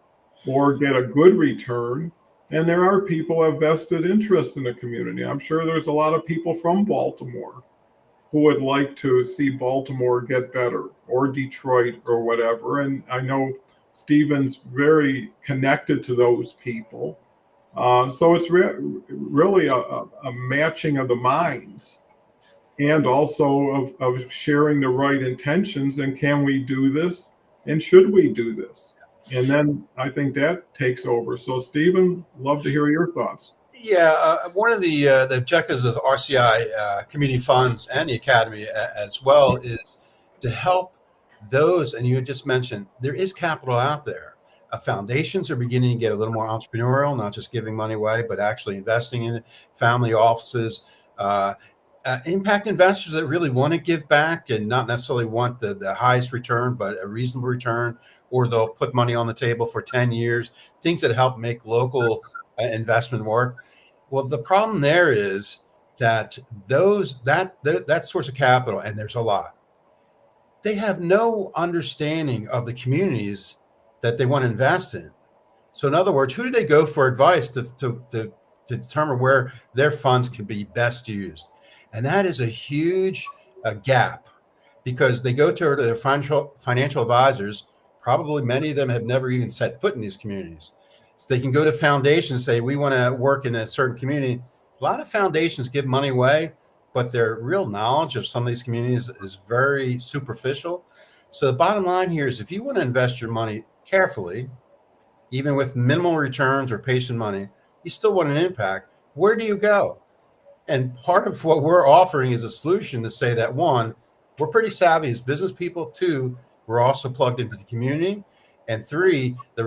or get a good return, and there are people who have vested interest in the community. I'm sure there's a lot of people from Baltimore who would like to see Baltimore get better, or Detroit or whatever. And I know Stephen's very connected to those people. So it's really a matching of the minds, and also of sharing the right intentions. And can we do this? And should we do this? And then I think that takes over. So Stephen, love to hear your thoughts. Yeah, one of the objectives of RCI community funds and the Academy as well is to help those, and you had just mentioned, there is capital out there. Foundations are beginning to get a little more entrepreneurial, not just giving money away, but actually investing in it. Family offices, impact investors that really want to give back and not necessarily want the highest return, but a reasonable return, or they'll put money on the table for 10 years, things that help make local investment work. Well, the problem there is that that source of capital, and there's a lot, they have no understanding of the communities that they want to invest in. So in other words, who do they go for advice to determine where their funds can be best used? And that is a huge gap, because they go to their financial advisors. Probably many of them have never even set foot in these communities. So they can go to foundations and say, we want to work in a certain community. A lot of foundations give money away, but their real knowledge of some of these communities is very superficial. So the bottom line here is if you want to invest your money carefully, even with minimal returns or patient money, you still want an impact. Where do you go? And part of what we're offering is a solution to say that, one, we're pretty savvy as business people. Two, we're also plugged into the community. And three, the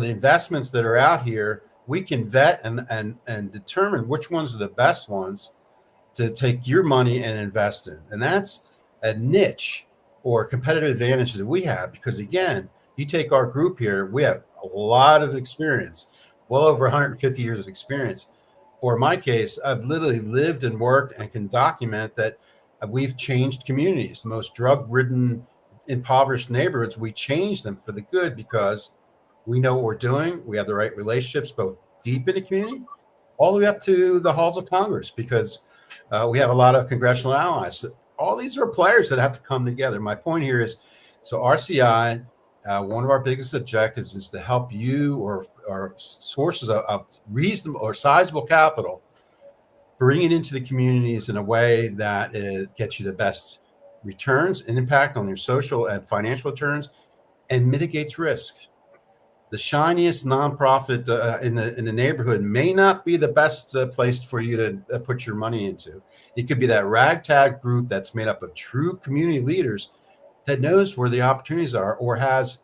investments that are out here, we can vet and determine which ones are the best ones to take your money and invest in. And that's a niche or competitive advantage that we have, because again, you take our group here, we have a lot of experience, well over 150 years of experience. Or in my case, I've literally lived and worked and can document that we've changed communities. The most drug-ridden, impoverished neighborhoods, we change them for the good because we know what we're doing. We have the right relationships, both deep in the community, all the way up to the halls of Congress, because we have a lot of congressional allies. All these are players that have to come together. My point here is, so RCI, one of our biggest objectives is to help you or sources of reasonable or sizable capital, bring it into the communities in a way that it gets you the best returns and impact on your social and financial returns, and mitigates risk. The shiniest nonprofit in the neighborhood may not be the best place for you to put your money into. It could be that ragtag group that's made up of true community leaders that knows where the opportunities are or has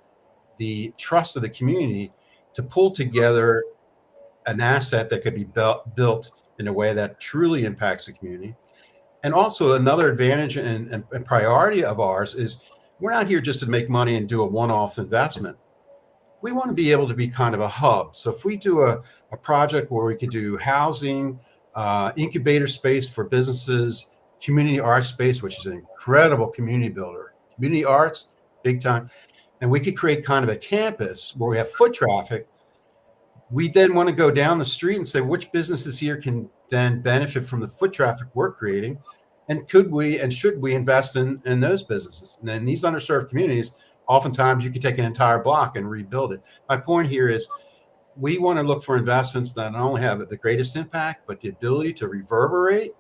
the trust of the community to pull together an asset that could be built in a way that truly impacts the community. And also another advantage and priority of ours is we're not here just to make money and do a one-off investment. We want to be able to be kind of a hub. So if we do a project where we could do housing, incubator space for businesses, community arts space, which is an incredible community builder, community arts, big time, and we could create kind of a campus where we have foot traffic, we then want to go down the street and say which businesses here can then benefit from the foot traffic we're creating, and could we and should we invest in those businesses? And in these underserved communities, oftentimes you could take an entire block and rebuild it. My point here is we want to look for investments that not only have the greatest impact, but the ability to reverberate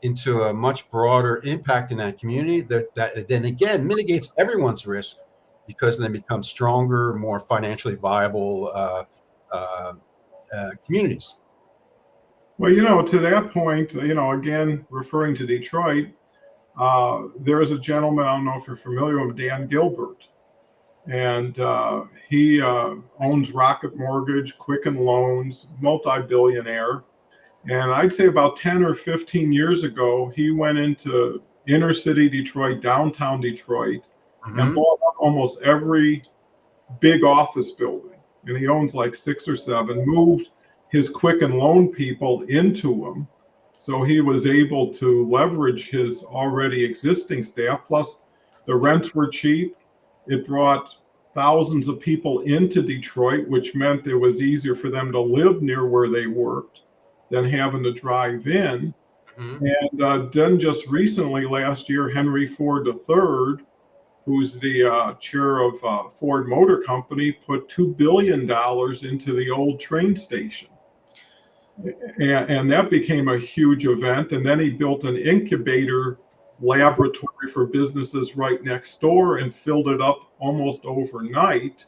into a much broader impact in that community that then again mitigates everyone's risk, because then become stronger, more financially viable communities. Well, to that point, again, referring to Detroit, there is a gentleman, I don't know if you're familiar with him, Dan Gilbert. And he owns Rocket Mortgage, Quicken Loans, multi-billionaire. And I'd say about 10 or 15 years ago, he went into inner city Detroit, downtown Detroit, and bought up almost every big office building. And he owns like 6 or 7, moved his Quicken Loan people into them. So he was able to leverage his already existing staff. Plus, the rents were cheap. It brought thousands of people into Detroit, which meant it was easier for them to live near where they worked than having to drive in. And then just recently, last year, Henry Ford III, who's the chair of Ford Motor Company, put $2 billion into the old train station. And that became a huge event. And then he built an incubator laboratory for businesses right next door and filled it up almost overnight.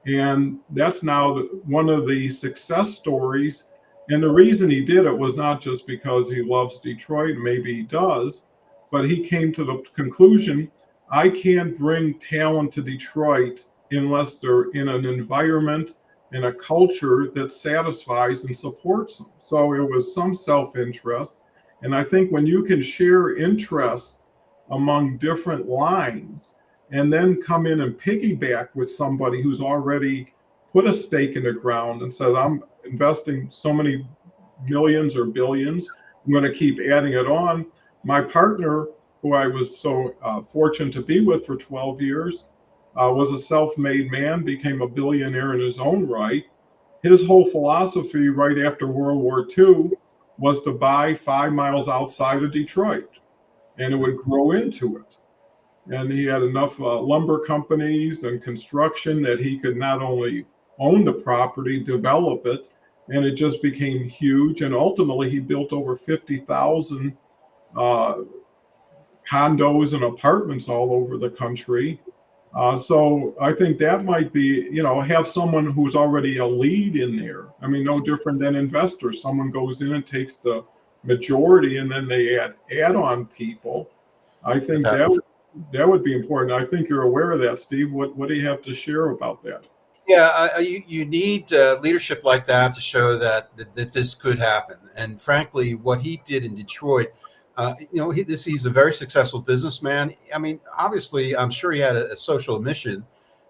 And that's now one of the success stories. And the reason he did it was not just because he loves Detroit, maybe he does, but he came to the conclusion, I can't bring talent to Detroit unless they're in an environment and a culture that satisfies and supports them. So it was some self-interest. And I think when you can share interests among different lines and then come in and piggyback with somebody who's already put a stake in the ground and said, I'm investing so many millions or billions, I'm going to keep adding it on. My partner, who I was so fortunate to be with for 12 years, was a self-made man, became a billionaire in his own right. His whole philosophy right after World War II was to buy 5 miles outside of Detroit, and it would grow into it. And he had enough lumber companies and construction that he could not only own the property, develop it, and it just became huge. And ultimately, he built over 50,000 condos and apartments all over the country. So I think that might be, have someone who's already a lead in there. I mean, no different than investors. Someone goes in and takes the majority, and then they add on people. I think that would be important. I think you're aware of that, Steve. What do you have to share about that? Yeah, you need leadership like that to show that this could happen. And frankly, what he did in Detroit, he's a very successful businessman. I mean, obviously, I'm sure he had a social mission.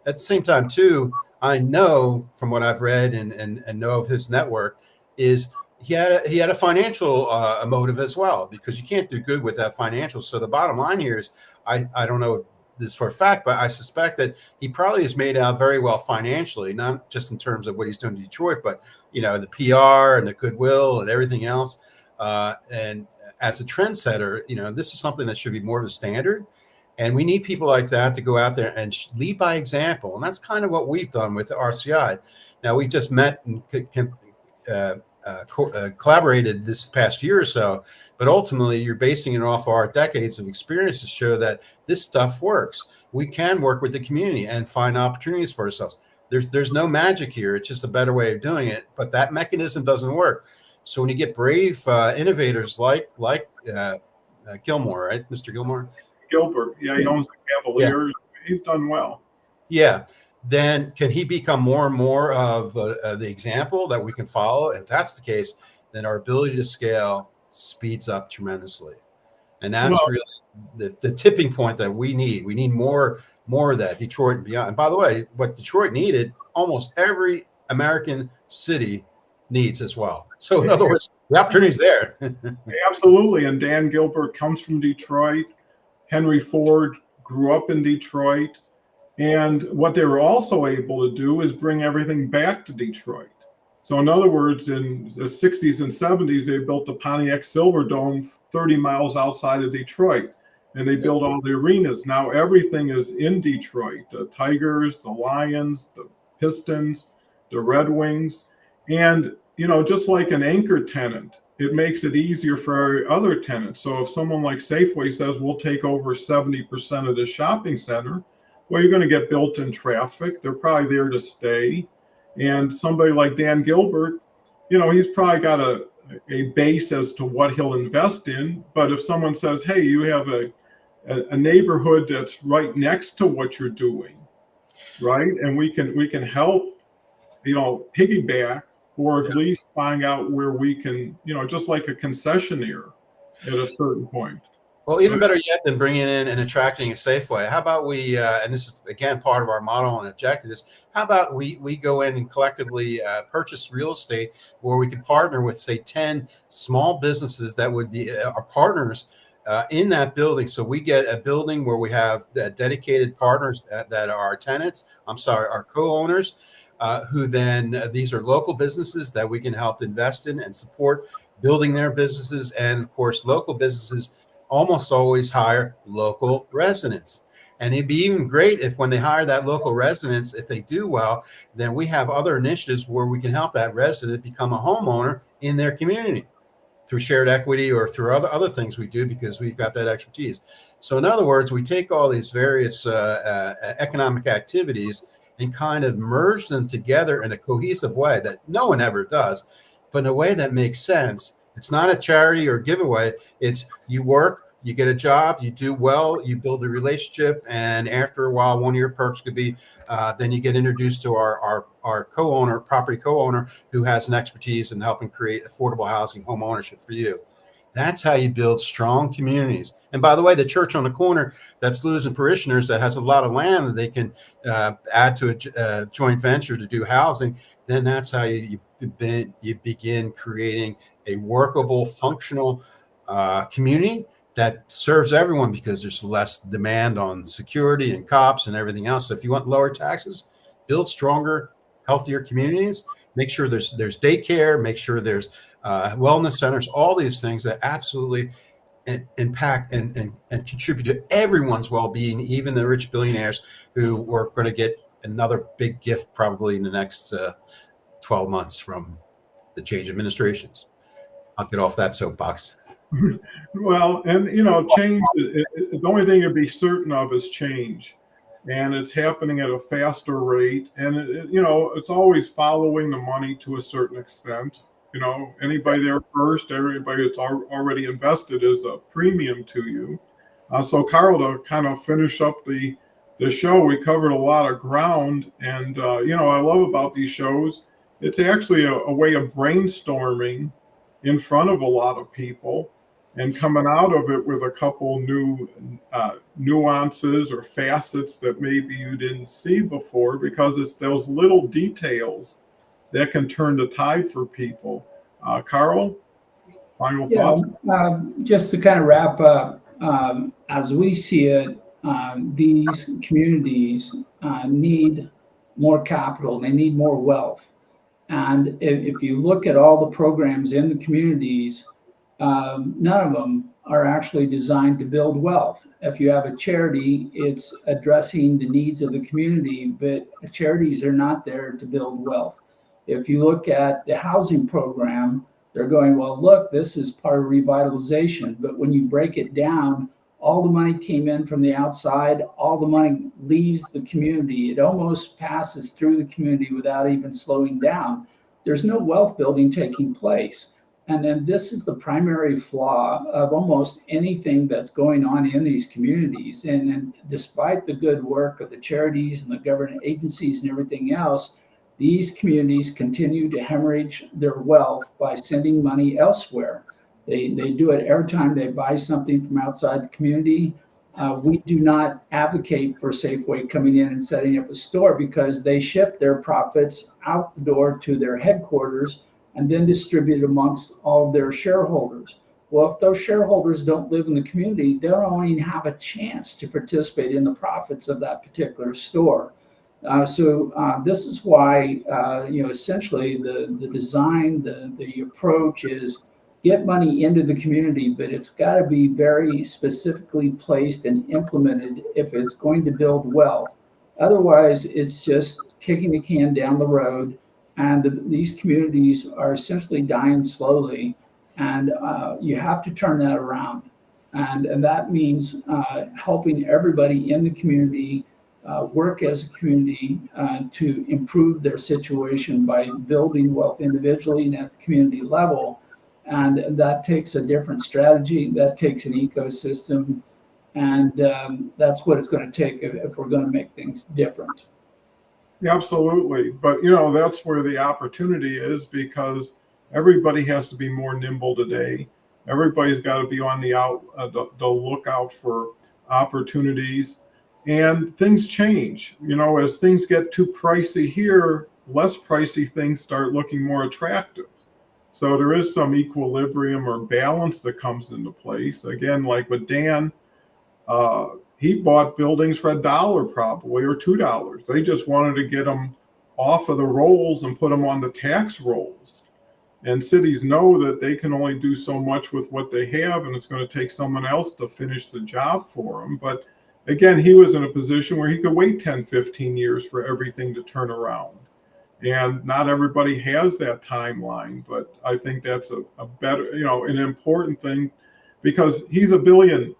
At the same time, too, I know from what I've read and know of his network is he had a financial motive as well, because you can't do good without financial. So the bottom line here is I don't know this for a fact, but I suspect that he probably is made out very well financially, not just in terms of what he's doing in Detroit, but the PR and the goodwill and everything else. And as a trendsetter, this is something that should be more of a standard. And we need people like that to go out there and lead by example. And that's kind of what we've done with RCI. Now, we've just met and collaborated this past year or so, but ultimately you're basing it off our decades of experience to show that this stuff works. We can work with the community and find opportunities for ourselves. There's no magic here. It's just a better way of doing it, but that mechanism doesn't work. So when you get brave innovators like Gilmore, right, Mr. Gilmore? Gilbert, yeah, he owns the Cavaliers. Yeah. He's done well. Yeah. Then can he become more and more of the example that we can follow? If that's the case, then our ability to scale speeds up tremendously. And that's really the tipping point that we need. We need more of that, Detroit and beyond. And by the way, what Detroit needed, almost every American city needs as well. So in other words, the opportunity's there. Absolutely. And Dan Gilbert comes from Detroit. Henry Ford grew up in Detroit. And what they were also able to do is bring everything back to Detroit. So in other words, in the 60s and 70s, they built the Pontiac Silverdome 30 miles outside of Detroit. And they built all the arenas. Now everything is in Detroit. The Tigers, the Lions, the Pistons, the Red Wings. And, just like an anchor tenant, it makes it easier for other tenants. So if someone like Safeway says, we'll take over 70% of the shopping center, well, you're going to get built-in traffic. They're probably there to stay. And somebody like Dan Gilbert, he's probably got a base as to what he'll invest in. But if someone says, hey, you have a neighborhood that's right next to what you're doing, right? And we can help, piggyback, or at least find out where we can, just like a concessionaire at a certain point. Well, even better yet than bringing in and attracting a Safeway, how about we, and this is, again, part of our model and objective is, how about we go in and collectively purchase real estate where we can partner with, say, 10 small businesses that would be our partners in that building. So we get a building where we have dedicated partners that are our tenants, our co-owners, who then, these are local businesses that we can help invest in and support building their businesses. And of course, local businesses almost always hire local residents. And it'd be even great if when they hire that local residents, if they do well, then we have other initiatives where we can help that resident become a homeowner in their community through shared equity or through other things we do, because we've got that expertise. So in other words, we take all these various economic activities and kind of merge them together in a cohesive way that no one ever does, but in a way that makes sense. It's not a charity or giveaway. It's you work, you get a job, you do well, you build a relationship, and after a while, one of your perks could be then you get introduced to our co-owner, property co-owner, who has an expertise in helping create affordable housing, home ownership for you. That's how you build strong communities. And by the way, the church on the corner that's losing parishioners, that has a lot of land that they can add to a joint venture to do housing, then that's how you begin creating a workable, functional community that serves everyone, because there's less demand on security and cops and everything else. So if you want lower taxes, build stronger, healthier communities. Make sure there's daycare. Make sure there's wellness centers. All these things that absolutely impact and contribute to everyone's well-being, even the rich billionaires who are going to get another big gift probably in the next 12 months from the change administrations. I'll get off that soapbox. Well, and change. The only thing you'd be certain of is change. and it's happening at a faster rate. And you know, it's always following the money to a certain extent. You know, anybody there first, everybody that's already invested is a premium to you. So, Carl, to kind of finish up the show, we covered a lot of ground, and you know, I love about these shows. It's actually a way of brainstorming in front of a lot of people and coming out of it with a couple new nuances or facets that maybe you didn't see before, because it's those little details that can turn the tide for people. Carl, final Yeah, thoughts? just to kind of wrap up, as we see it, these communities need more capital, they need more wealth. And if you look at all the programs in the communities, none of them are actually designed to build wealth. If you have a charity, it's addressing the needs of the community, but charities are not there to build wealth. If you look at the housing program, they're going, well, look, this is part of revitalization. But when you break it down, all the money came in from the outside, all the money leaves the community. It almost passes through the community without even slowing down. There's no wealth building taking place. And then this is the primary flaw of almost anything that's going on in these communities. And despite the good work of the charities and the government agencies and everything else, these communities continue to hemorrhage their wealth by sending money elsewhere. They do it every time they buy something from outside the community. We do not advocate for Safeway coming in and setting up a store, because they ship their profits out the door to their headquarters and then distribute amongst all of their shareholders. Well, if those shareholders don't live in the community, they don't even have a chance to participate in the profits of that particular store. So this is why, essentially the design, the approach is get money into the community, but it's got to be very specifically placed and implemented if it's going to build wealth. Otherwise, it's just kicking the can down the road, and these communities are essentially dying slowly, and you have to turn that around. And that means helping everybody in the community work as a community to improve their situation by building wealth individually and at the community level. And that takes a different strategy, that takes an ecosystem, and that's what it's going to take if we're going to make things different. Yeah, absolutely. But you know, that's where the opportunity is, because everybody has to be more nimble today. Everybody's got to be on the lookout for opportunities, and things change. You know, as things get too pricey here, less pricey things start looking more attractive. So there is some equilibrium or balance that comes into place. Again, like with Dan, he bought buildings for $1 probably, or $2. They just wanted to get them off of the rolls and put them on the tax rolls. And cities know that they can only do so much with what they have, and it's going to take someone else to finish the job for them. But again, he was in a position where he could wait 10, 15 years for everything to turn around. And not everybody has that timeline, but I think that's a better, you know, an important thing, because he's $1 billion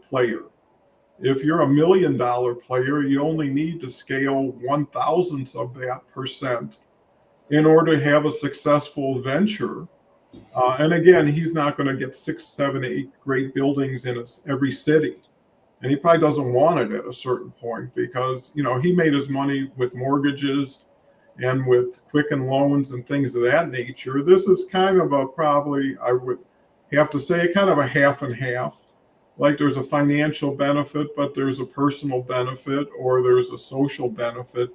player. If you're $1 million player, you only need to scale 1/1000th of that percent in order to have a successful venture. And again, he's not going to get 6, 7, 8 great buildings in every city. And he probably doesn't want it at a certain point, because, you know, he made his money with mortgages and with Quicken loans and things of that nature. This is kind of probably, I would have to say, kind of a half and half. Like there's a financial benefit, but there's a personal benefit, or there's a social benefit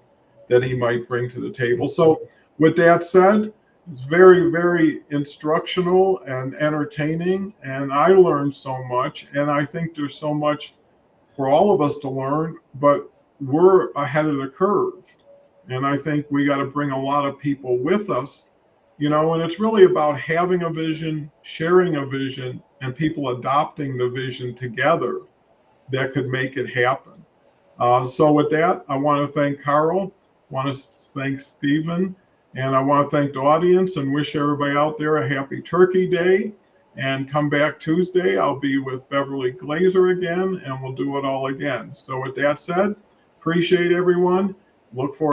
that he might bring to the table. So with that said, it's very, very instructional and entertaining, and I learned so much, and I think there's so much for all of us to learn, but we're ahead of the curve. And I think we got to bring a lot of people with us, you know, and it's really about having a vision, sharing a vision, and people adopting the vision together that could make it happen. So with that, I want to thank Carl, want to thank Stephen, and I want to thank the audience and wish everybody out there a happy Turkey Day. And come back Tuesday. I'll be with Beverly Glazer again, and we'll do it all again. So with that said, Appreciate everyone. Look forward.